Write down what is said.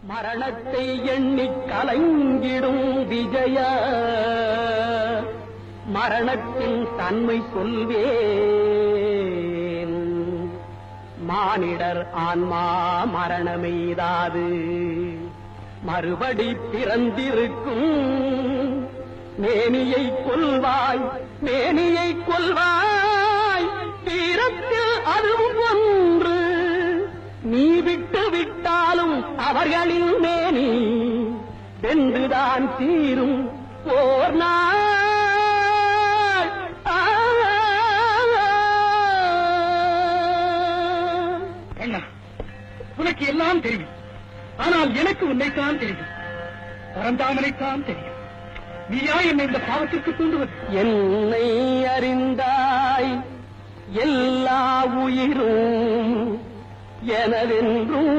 மரணத்தை எண்ணிக் கலங்கிடும் விஜய மரணத்தின் தன்மை சொல்வேன். மானிடர் ஆன்மா மரணமெய்தாது மறுபடி பிறந்திருக்கும். மேனியை கொல்வாய் மேனியை கொல்வாய் தீரத்தில் அதுவும் ஒன்று. நீ விட்டு விட்டாலும் அவர்களின் மேனி வென்றுதான் தீரும் ஓர் நாள். அண்ணா, உனக்கு எல்லாம் தெரியும், ஆனால் எனக்கு உன்னைத்தான் தெரியும். பரந்தாமனைத்தான் தெரியும். நீயா என்னை இந்த பாவத்திற்கு தூண்டுவது? என்னை அறிந்தாய் எல்லா உயிரும் எனதென்றும்